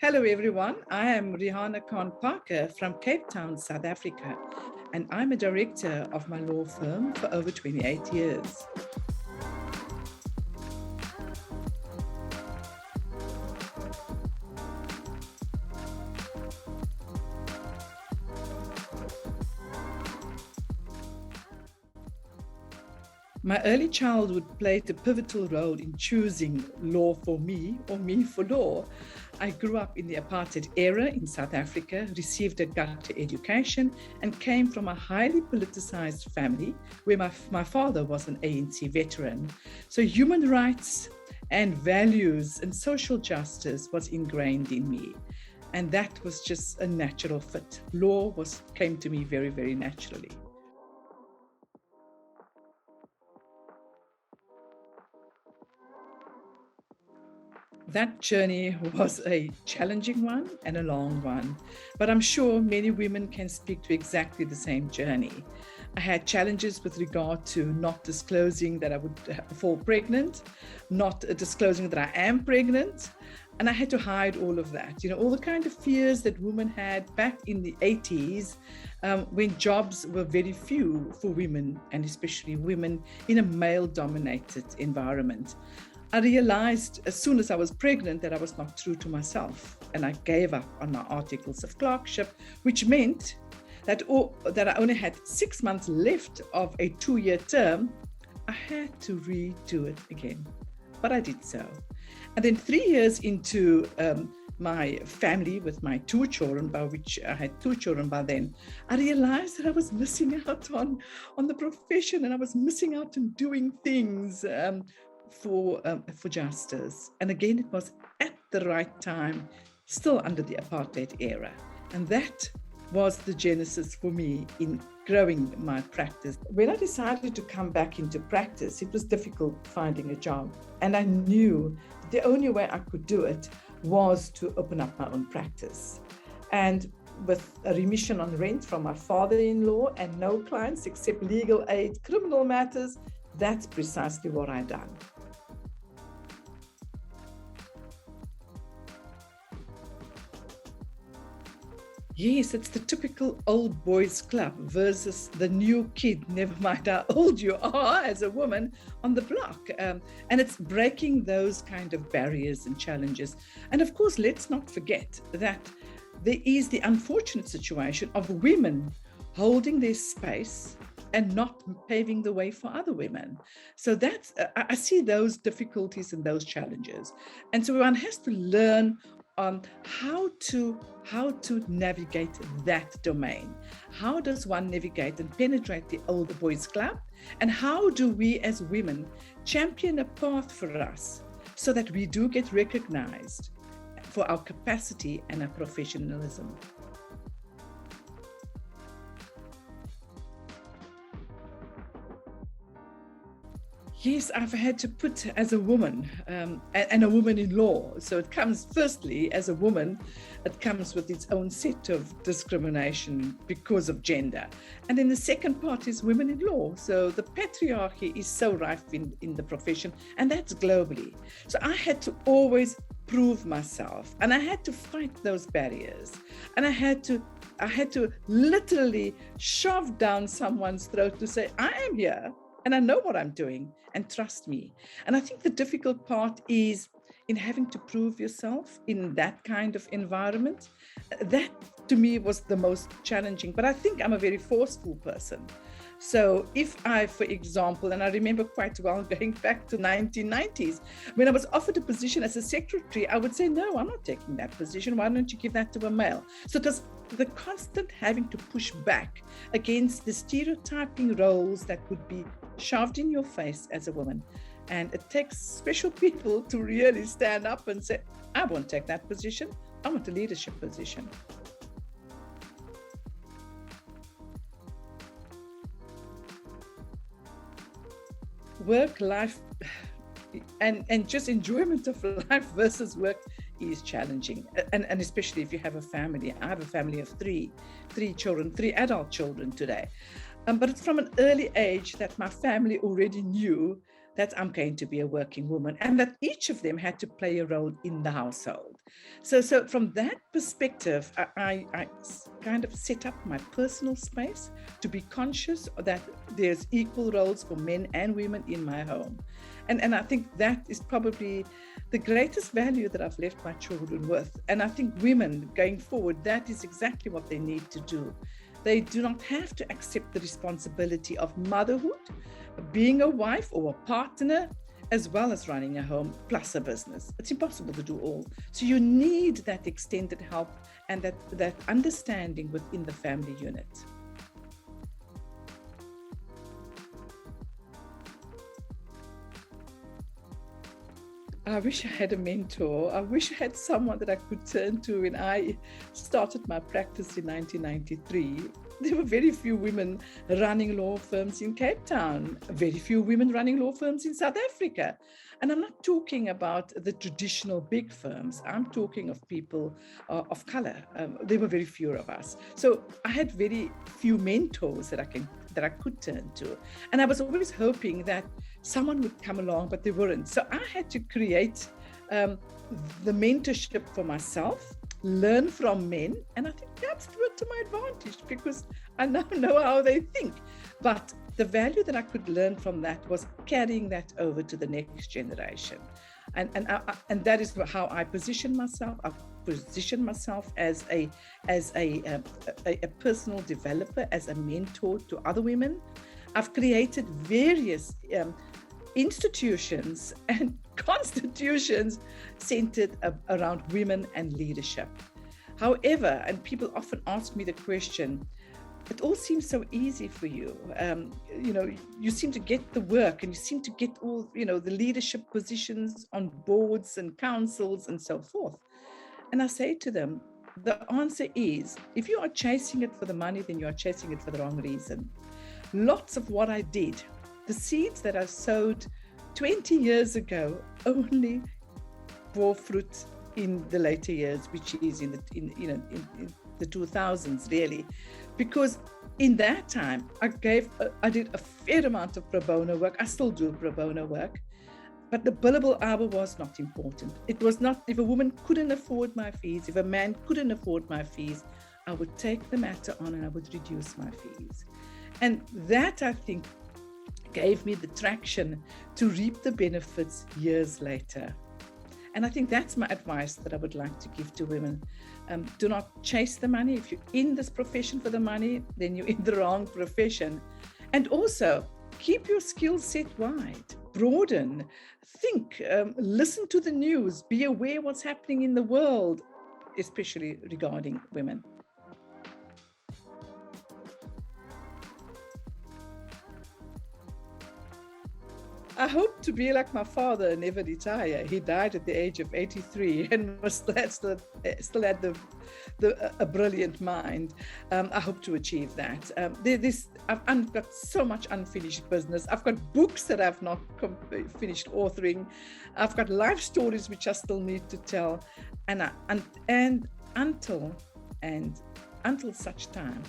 Hello, everyone. I am Rehana Khan Parker from Cape Town, South Africa, and I'm a director of my law firm for over 28 years. My early childhood played a pivotal role in choosing law for me or me for law. I grew up in the apartheid era in South Africa, received a gut education, and came from a highly politicized family where my father was an ANC veteran. So human rights and values and social justice was ingrained in me. And that was just a natural fit. Law came to me very, very naturally. That journey was a challenging one and a long one, but I'm sure many women can speak to exactly the same journey. I had challenges with regard to not disclosing that I would fall pregnant, not disclosing that I am pregnant, and I had to hide all of that. All the kind of fears that women had back in the 80s when jobs were very few for women, and especially women in a male-dominated environment. I realized as soon as I was pregnant that I was not true to myself, and I gave up on my articles of clerkship, which meant that I only had 6 months left of a 2-year term. I had to redo it again, but I did so. And then 3 years into my family with my 2 children, by which I had 2 children by then, I realized that I was missing out on the profession, and I was missing out on doing things for justice. And again, it was at the right time, still under the apartheid era. And that was the genesis for me in growing my practice. When I decided to come back into practice, it was difficult finding a job. And I knew the only way I could do it was to open up my own practice. And with a remission on rent from my father-in-law and no clients except legal aid, criminal matters, that's precisely what I've done. Yes, it's the typical old boys club versus the new kid, never mind how old you are as a woman on the block. And it's breaking those kind of barriers and challenges. And of course, let's not forget that there is the unfortunate situation of women holding their space and not paving the way for other women. So that's, I see those difficulties and those challenges. And so one has to learn how to navigate that domain. How does one navigate and penetrate the older boys club? And how do we as women champion a path for us so that we do get recognized for our capacity and our professionalism? Yes, I've had to put as a woman and a woman in law. So it comes firstly as a woman, it comes with its own set of discrimination because of gender. And then the second part is women in law. So the patriarchy is so rife in the profession, and that's globally. So I had to always prove myself, and I had to fight those barriers. And I had to literally shove down someone's throat to say, I am here. And I know what I'm doing, and trust me. And I think the difficult part is in having to prove yourself in that kind of environment. That to me was the most challenging, but I think I'm a very forceful person. So if I, for example, and I remember quite well going back to 1990s, when I was offered a position as a secretary, I would say, no, I'm not taking that position. Why don't you give that to a male? So it was the constant having to push back against the stereotyping roles that would be shoved in your face as a woman. And it takes special people to really stand up and say, I won't take that position. I want a leadership position. Work, life, and just enjoyment of life versus work is challenging. And especially if you have a family. I have a family of three children, 3 adult children today. But it's from an early age that my family already knew that I'm going to be a working woman, and that each of them had to play a role in the household. So from that perspective, I kind of set up my personal space to be conscious that there's equal roles for men and women in my home. And I think that is probably the greatest value that I've left my children with. And I think women going forward, that is exactly what they need to do. They do not have to accept the responsibility of motherhood, being a wife or a partner, as well as running a home plus a business. It's impossible to do all. So you need that extended help and that understanding within the family unit. I wish I had a mentor. I wish I had someone that I could turn to. When I started my practice in 1993, there were very few women running law firms in Cape Town, very few women running law firms in South Africa. And I'm not talking about the traditional big firms. I'm talking of people of color. There were very few of us. So I had very few mentors that I could turn to. And I was always hoping that someone would come along, but they weren't. So I had to create the mentorship for myself, learn from men, and I think that's worked to my advantage because I now know how they think. But the value that I could learn from that was carrying that over to the next generation. And that is how I position myself. I position myself as a personal developer, as a mentor to other women. I've created various institutions and constitutions centered around women and leadership. However, and people often ask me the question, it all seems so easy for you. You seem to get the work and you seem to get all, the leadership positions on boards and councils and so forth. And I say to them, the answer is, if you are chasing it for the money, then you are chasing it for the wrong reason. Lots of what I did, the seeds that I sowed 20 years ago only bore fruit in the later years, which is in the 2000s, really. Because in that time, I did a fair amount of pro bono work. I still do pro bono work. But the billable hour was not important. It was not, if a woman couldn't afford my fees, if a man couldn't afford my fees, I would take the matter on and I would reduce my fees. And that, I think, gave me the traction to reap the benefits years later. And I think that's my advice that I would like to give to women. Do not chase the money. If you're in this profession for the money, then you're in the wrong profession. And also, keep your skill set wide, broaden, think, listen to the news, be aware what's happening in the world, especially regarding women. I hope to be like my father and never retire. He died at the age of 83 and still had a brilliant mind. I hope to achieve that. I've got so much unfinished business. I've got books that I've not finished authoring. I've got life stories which I still need to tell. And until such time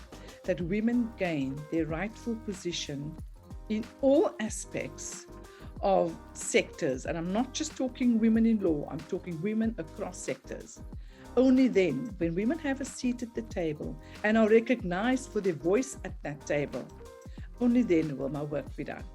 that women gain their rightful position in all aspects of sectors, and I'm not just talking women in law, I'm talking women across sectors. Only then, when women have a seat at the table and are recognized for their voice at that table, only then will my work be done.